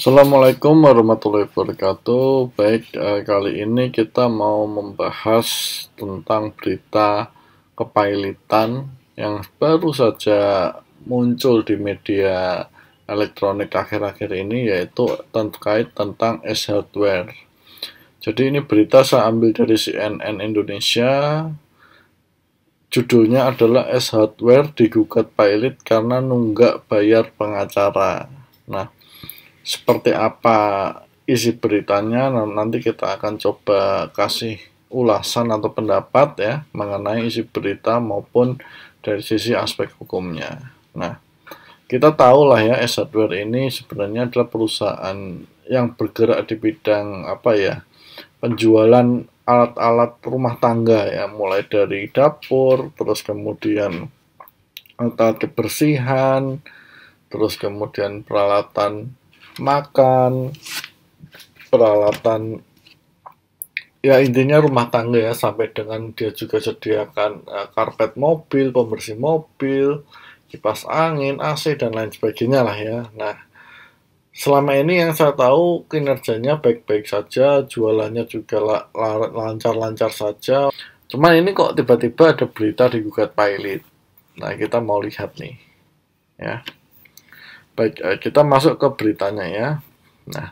Assalamualaikum warahmatullahi wabarakatuh. Baik, kali ini kita mau membahas tentang berita kepailitan yang baru saja muncul di media elektronik akhir-akhir ini, yaitu terkait tentang S Hardware. Jadi ini berita saya ambil dari CNN Indonesia. Judulnya adalah S Hardware digugat Pilot karena nunggak bayar pengacara. Nah, seperti apa isi beritanya, nanti kita akan coba kasih ulasan atau pendapat ya mengenai isi berita maupun dari sisi aspek hukumnya. Nah, kita tahu lah ya, S Hardware ini sebenarnya adalah perusahaan yang bergerak di bidang apa ya, penjualan alat-alat rumah tangga ya, mulai dari dapur, terus kemudian alat kebersihan, terus kemudian peralatan makan, peralatan ya intinya rumah tangga ya, sampai dengan dia juga sediakan karpet mobil, pembersih mobil, kipas angin, AC dan lain sebagainya lah ya. Nah, selama ini yang saya tahu kinerjanya baik-baik saja, jualannya juga lancar-lancar saja. Cuman ini kok tiba-tiba ada berita digugat Pilot. Nah, kita mau lihat nih ya. Baik, kita masuk ke beritanya ya. Nah,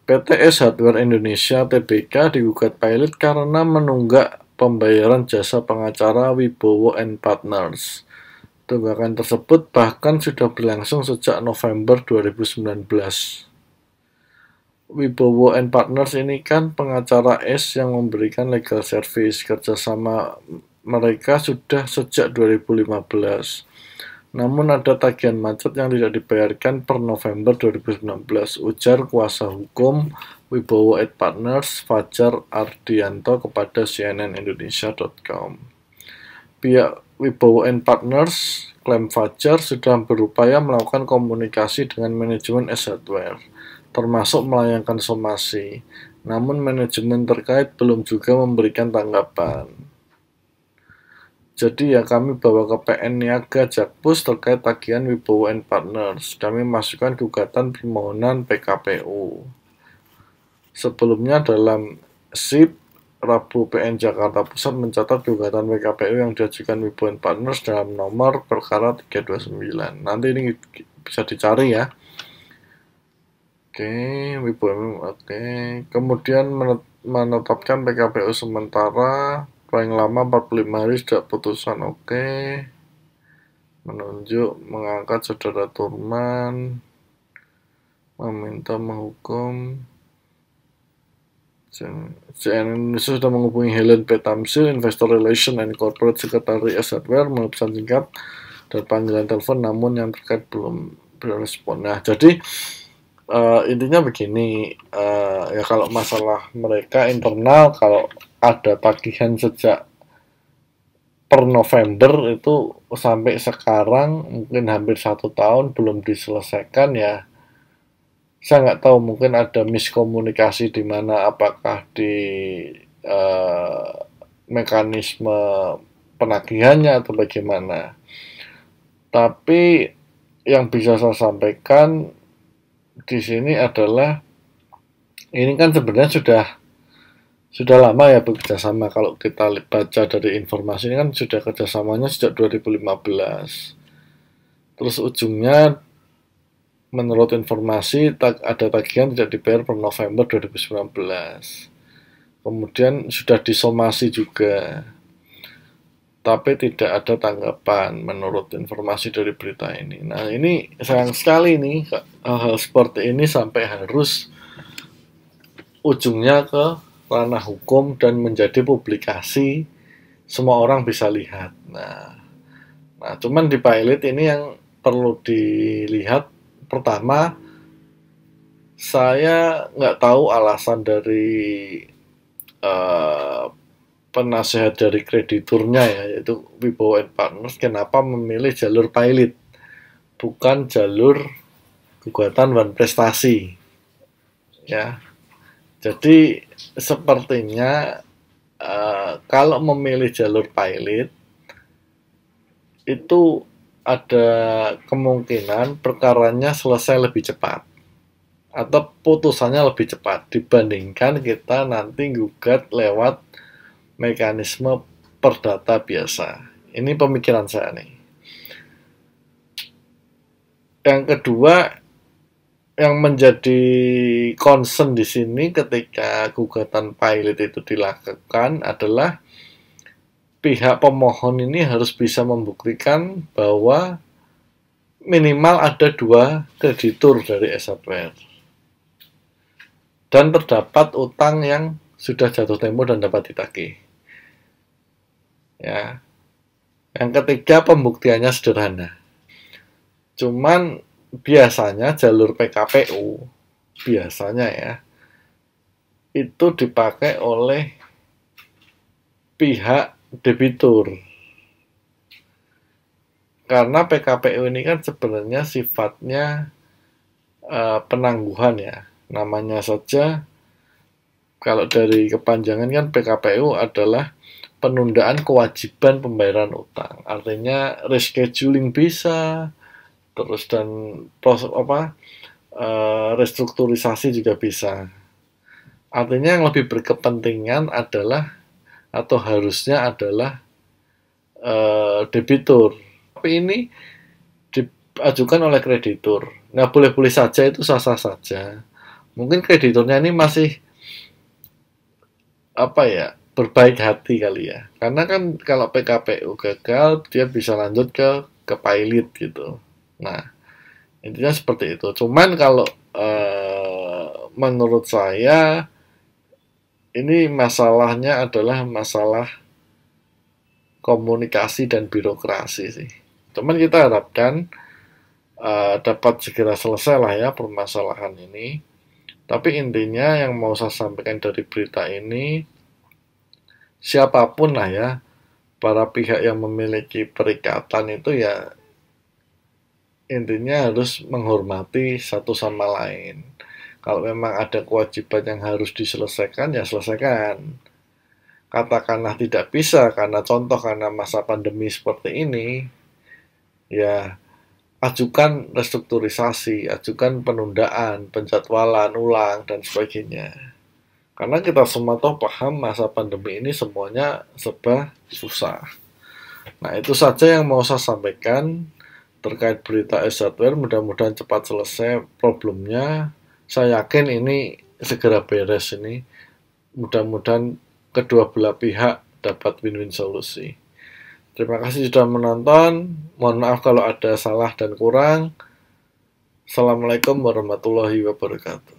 PT S Hardware Indonesia Tbk digugat Pilot karena menunggak pembayaran jasa pengacara Wibowo and Partners. Tunggakan tersebut bahkan sudah berlangsung sejak November 2019. Wibowo and Partners ini kan pengacara S yang memberikan legal service. Kerjasama mereka sudah sejak 2015. Namun ada tagihan macet yang tidak dibayarkan per November 2019, ujar kuasa hukum Wibowo and Partners Fajar Ardianto kepada cnnindonesia.com. Pihak Wibowo and Partners klaim Fajar sudah berupaya melakukan komunikasi dengan manajemen S Hardware, termasuk melayangkan somasi. Namun manajemen terkait belum juga memberikan tanggapan. Jadi ya kami bawa ke PN Niaga Jakpus terkait tagihan Wibowo and Partners. Kami masukkan gugatan permohonan PKPU. Sebelumnya dalam SIP Rabu, PN Jakarta Pusat mencatat gugatan PKPU yang diajukan Wibowo and Partners dalam nomor perkara 329. Nanti ini bisa dicari ya. Oke, Wibowo. Oke. Kemudian menetapkan PKPU sementara paling lama 45 hari sejak putusan. Oke. Menunjuk mengangkat saudara Turman, meminta menghukum. CNN Indonesia sudah menghubungi Helen P. Tamsil, Investor Relation and Corporate Secretary S Hardware, melalui pesan singkat dan panggilan telepon, namun yang terkait belum berespon. Nah, jadi intinya begini, ya kalau masalah mereka internal, kalau ada tagihan sejak per November itu sampai sekarang mungkin hampir 1 tahun belum diselesaikan ya. Saya nggak tahu, mungkin ada miskomunikasi di mana, apakah di mekanisme penagihannya atau bagaimana. Tapi yang bisa saya sampaikan di sini adalah ini kan sebenarnya sudah lama ya bekerjasama. Kalau kita baca dari informasi ini kan sudah kerjasamanya sejak 2015. Terus ujungnya menurut informasi ada tagihan tidak dibayar per November 2019. Kemudian sudah disomasi juga, tapi tidak ada tanggapan menurut informasi dari berita ini. Nah, ini sayang sekali nih, hal seperti ini sampai harus ujungnya ke ranah hukum dan menjadi publikasi, semua orang bisa lihat. Nah, cuman di Pilot ini yang perlu dilihat, pertama, saya nggak tahu alasan dari penasehat dari krediturnya ya, yaitu Wibowo and Partners, kenapa memilih jalur Pilot, bukan jalur gugatan wan prestasi. Ya, jadi sepertinya kalau memilih jalur Pilot itu ada kemungkinan perkaranya selesai lebih cepat. atau putusannya lebih cepat dibandingkan kita nanti gugat lewat mekanisme perdata biasa. Ini pemikiran saya nih. Yang kedua, yang menjadi concern di sini ketika gugatan pilot itu dilakukan adalah pihak pemohon ini harus bisa membuktikan bahwa minimal ada 2 kreditur dari S hardware dan terdapat utang yang sudah jatuh tempo dan dapat ditagih. Ya. Yang ketiga, pembuktiannya sederhana. Cuman biasanya jalur PKPU biasanya ya itu dipakai oleh pihak debitur. Karena PKPU ini kan sebenarnya sifatnya penangguhan ya. Namanya saja kalau dari kepanjangan kan PKPU adalah penundaan kewajiban pembayaran utang. Artinya rescheduling bisa, terus dan proses restrukturisasi juga bisa. Artinya yang lebih berkepentingan adalah atau harusnya adalah debitur. Tapi ini diajukan oleh kreditur. Nah, boleh-boleh saja itu sah-sah saja. Mungkin krediturnya ini masih berbaik hati kali ya. Karena kan kalau PKPU gagal, dia bisa lanjut ke pilot gitu. Nah, intinya seperti itu. Cuman kalau menurut saya ini masalahnya adalah masalah komunikasi dan birokrasi sih. Cuman kita harapkan dapat segera selesai lah ya permasalahan ini. Tapi intinya yang mau saya sampaikan dari berita ini, siapapun lah ya, para pihak yang memiliki perikatan itu ya intinya harus menghormati satu sama lain. Kalau memang ada kewajiban yang harus diselesaikan, ya selesaikan. Katakanlah tidak bisa karena masa pandemi seperti ini, ya ajukan restrukturisasi, ajukan penundaan, penjadwalan ulang, dan sebagainya. Karena kita semua tahu paham masa pandemi ini semuanya serba susah. Nah, itu saja yang mau saya sampaikan terkait berita S hardware. Mudah-mudahan cepat selesai problemnya. Saya yakin ini segera beres ini. Mudah-mudahan kedua belah pihak dapat win-win solusi. Terima kasih sudah menonton. Mohon maaf kalau ada salah dan kurang. Assalamualaikum warahmatullahi wabarakatuh.